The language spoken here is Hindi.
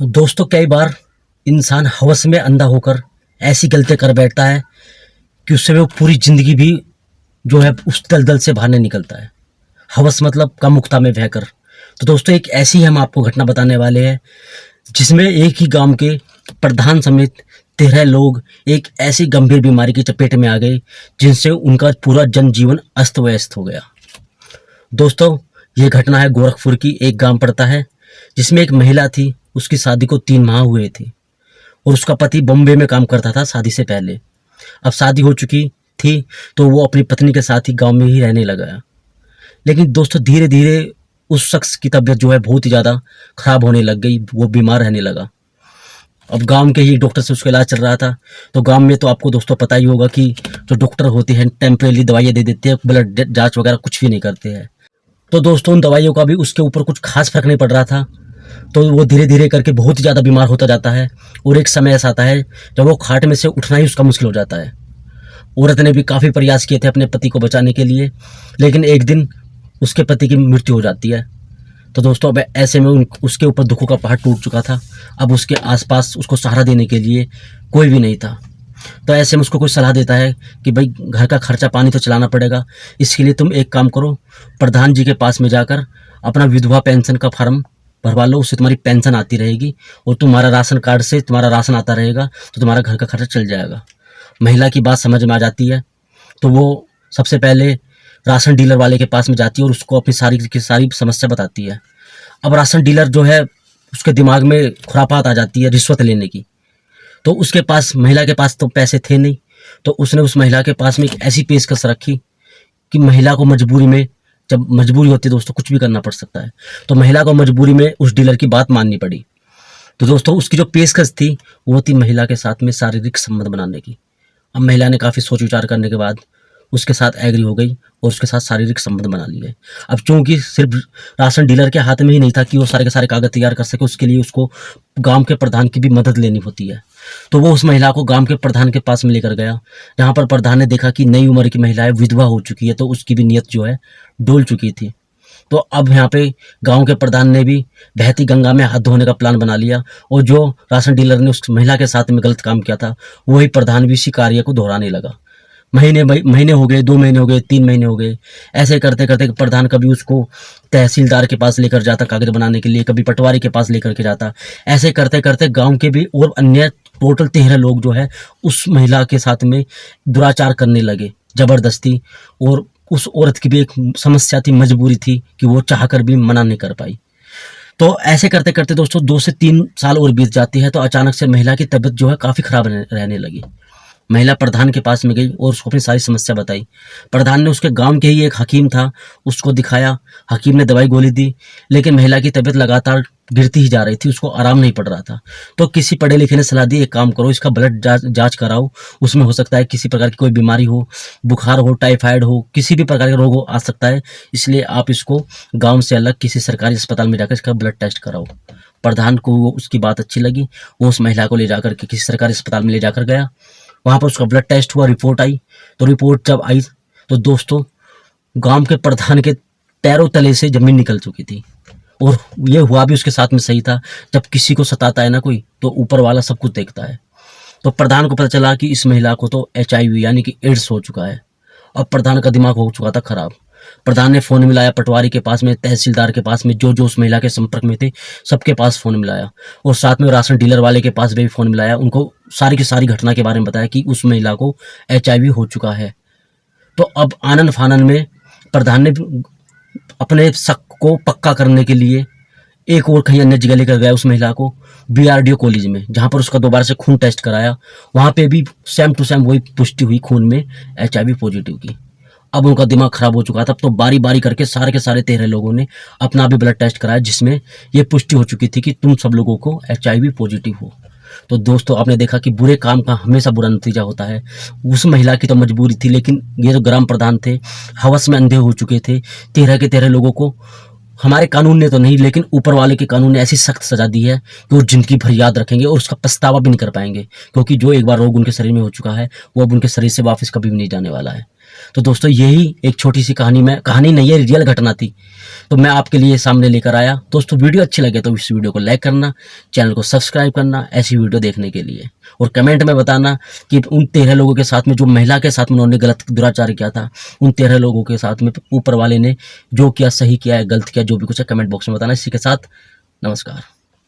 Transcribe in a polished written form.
दोस्तों, कई बार इंसान हवस में अंधा होकर ऐसी गलतियां कर बैठता है कि उससे वो पूरी ज़िंदगी भी जो है उस दलदल से बाहर नहीं निकलता है। हवस मतलब कामुकता में बहकर। तो दोस्तों, एक ऐसी हम आपको घटना बताने वाले हैं जिसमें एक ही गांव के प्रधान समेत 13 लोग एक ऐसी गंभीर बीमारी की चपेट में आ गए जिनसे उनका पूरा जनजीवन अस्त व्यस्त हो गया। दोस्तों, ये घटना है गोरखपुर की। एक गांव पड़ता है जिसमें एक महिला थी। उसकी शादी को 3 माह हुए थे और उसका पति बॉम्बे में काम करता था शादी से पहले। अब शादी हो चुकी थी तो वो अपनी पत्नी के साथ ही गांव में ही रहने लगा। लेकिन दोस्तों, धीरे धीरे उस शख्स की तबीयत जो है बहुत ही ज़्यादा खराब होने लग गई। वो बीमार रहने लगा। अब गांव के ही डॉक्टर से उसका इलाज चल रहा था। तो गांव में तो आपको दोस्तों पता ही होगा कि जो डॉक्टर होते हैं टेम्परेरी दवाइयाँ दे देते हैं, ब्लड जांच वगैरह कुछ भी नहीं करते हैं। तो दोस्तों, उन दवाइयों का भी उसके ऊपर कुछ खास फर्क नहीं पड़ रहा था। तो वो धीरे धीरे करके बहुत ही ज़्यादा बीमार होता जाता है और एक समय ऐसा आता है जब वो खाट में से उठना ही उसका मुश्किल हो जाता है। औरत ने भी काफ़ी प्रयास किए थे अपने पति को बचाने के लिए, लेकिन एक दिन उसके पति की मृत्यु हो जाती है। तो दोस्तों, अब ऐसे में उसके ऊपर दुखों का पहाड़ टूट चुका था। अब उसके आसपास उसको सहारा देने के लिए कोई भी नहीं था। तो ऐसे में उसको कोई सलाह देता है कि भाई, घर का खर्चा पानी तो चलाना पड़ेगा, इसके लिए तुम एक काम करो, प्रधान जी के पास में जाकर अपना विधवा पेंशन का फॉर्म भरवा लो। उससे तुम्हारी पेंशन आती रहेगी और तुम्हारा राशन कार्ड से तुम्हारा राशन आता रहेगा, तो तुम्हारा घर का खर्चा चल जाएगा। महिला की बात समझ में आ जाती है तो वो सबसे पहले राशन डीलर वाले के पास में जाती है और उसको अपनी सारी की सारी समस्या बताती है। अब राशन डीलर जो है उसके दिमाग में खुरापात आ जाती है रिश्वत लेने की। तो उसके पास, महिला के पास तो पैसे थे नहीं, तो उसने उस महिला के पास में एक ऐसी पेशकश रखी कि महिला को मजबूरी में, जब मजबूरी होती है दोस्तों कुछ भी करना पड़ सकता है, तो महिला को मजबूरी में उस डीलर की बात माननी पड़ी। तो दोस्तों, उसकी जो पेशकश थी वो थी महिला के साथ में शारीरिक संबंध बनाने की। अब महिला ने काफ़ी सोच विचार करने के बाद उसके साथ एग्री हो गई और उसके साथ शारीरिक संबंध बना लिए। अब चूंकि सिर्फ राशन डीलर के हाथ में ही नहीं था कि वो सारे के सारे कागज तैयार कर सके, उसके लिए उसको गांव के प्रधान की भी मदद लेनी होती है। तो वो उस महिला को गांव के प्रधान के पास में लेकर गया, जहाँ पर प्रधान ने देखा कि नई उम्र की महिला है, विधवा हो चुकी है, तो उसकी भी नीयत जो है डोल चुकी थी। तो अब यहाँ पे गांव के प्रधान ने भी बहती गंगा में हाथ धोने का प्लान बना लिया और जो राशन डीलर ने उस महिला के साथ में गलत काम किया था वही प्रधान भी इसी कार्य को दोहराने लगा। महीने हो गए, 2 महीने हो गए, 3 महीने हो गए। ऐसे करते करते प्रधान कभी उसको तहसीलदार के पास लेकर जाता कागज बनाने के लिए, कभी पटवारी के पास लेकर के जाता। ऐसे करते करते गांव के भी और अन्य टोटल 13 लोग जो है उस महिला के साथ में दुराचार करने लगे जबरदस्ती। और उस औरत की भी एक समस्या थी, मजबूरी थी कि वो चाहकर भी मना नहीं कर पाई। तो ऐसे करते करते दोस्तों 2 से 3 साल और बीत जाती है। तो अचानक से महिला की तबीयत जो है काफ़ी खराब रहने लगी। महिला प्रधान के पास में गई और उसको अपनी सारी समस्या बताई। प्रधान ने उसके गांव के ही एक हकीम था, उसको दिखाया। हकीम ने दवाई गोली दी, लेकिन महिला की तबीयत लगातार गिरती ही जा रही थी, उसको आराम नहीं पड़ रहा था। तो किसी पढ़े लिखे ने सलाह दी, एक काम करो, इसका ब्लड जांच कराओ, उसमें हो सकता है किसी प्रकार की कोई बीमारी हो, बुखार हो, टाइफाइड हो, किसी भी प्रकार का रोग हो आ सकता है, इसलिए आप इसको गाँव से अलग किसी सरकारी अस्पताल में जाकर इसका ब्लड टेस्ट कराओ। प्रधान को उसकी बात अच्छी लगी, वो उस महिला को ले जाकर के किसी सरकारी अस्पताल में ले जाकर गया। वहाँ पर उसका ब्लड टेस्ट हुआ, रिपोर्ट आई। तो रिपोर्ट जब आई तो दोस्तों, गांव के प्रधान के पैरों तले से जमीन निकल चुकी थी। और ये हुआ भी उसके साथ में सही था। जब किसी को सताता है ना कोई, तो ऊपर वाला सब कुछ देखता है। तो प्रधान को पता चला कि इस महिला को तो HIV यानी कि एड्स हो चुका है। अब प्रधान का दिमाग हो चुका था खराब। प्रधान ने फ़ोन मिलाया पटवारी के पास में, तहसीलदार के पास में, जो उस महिला के संपर्क में थे सबके पास फ़ोन मिलाया और साथ में राशन डीलर वाले के पास भी फ़ोन मिलाया। उनको सारी की सारी घटना के बारे में बताया कि उस महिला को HIV हो चुका है। तो अब आनन फानन में प्रधान ने अपने शक को पक्का करने के लिए एक और कहीं अन्य जगह लेकर गया उस महिला को, BRDO कॉलेज में, जहाँ पर उसका दोबारा से खून टेस्ट कराया। वहाँ पे भी सेम टू सेम वही पुष्टि हुई खून में HIV पॉजिटिव की। अब उनका दिमाग खराब हो चुका था। तो बारी बारी करके सारे के सारे 13 लोगों ने अपना भी ब्लड टेस्ट कराया, जिसमें ये पुष्टि हो चुकी थी कि तुम सब लोगों को HIV पॉजिटिव हो। तो दोस्तों, आपने देखा कि बुरे काम का हमेशा बुरा नतीजा होता है। उस महिला की तो मजबूरी थी, लेकिन ये जो ग्राम प्रधान थे हवस में अंधे हो चुके थे। 13 के 13 लोगों को हमारे कानून ने तो नहीं, लेकिन ऊपर वाले के कानून ने ऐसी सख्त सजा दी है कि वो जिंदगी भर याद रखेंगे और उसका पछतावा भी नहीं कर पाएंगे, क्योंकि जो एक बार रोग उनके शरीर में हो चुका है वो अब उनके शरीर से वापस कभी भी नहीं जाने वाला है। तो दोस्तों यही एक छोटी सी कहानी नहीं है, रियल घटना थी, तो मैं आपके लिए सामने लेकर आया। दोस्तों वीडियो अच्छी लगे तो इस वीडियो को लाइक करना, चैनल को सब्सक्राइब करना ऐसी वीडियो देखने के लिए, और कमेंट में बताना कि उन 13 लोगों के साथ में, जो महिला के साथ में उन्होंने गलत दुराचार किया था, उन 13 लोगों के साथ में ऊपर वाले ने जो किया, सही किया है, गलत किया, जो भी कुछ है कमेंट बॉक्स में बताना। इसी के साथ नमस्कार।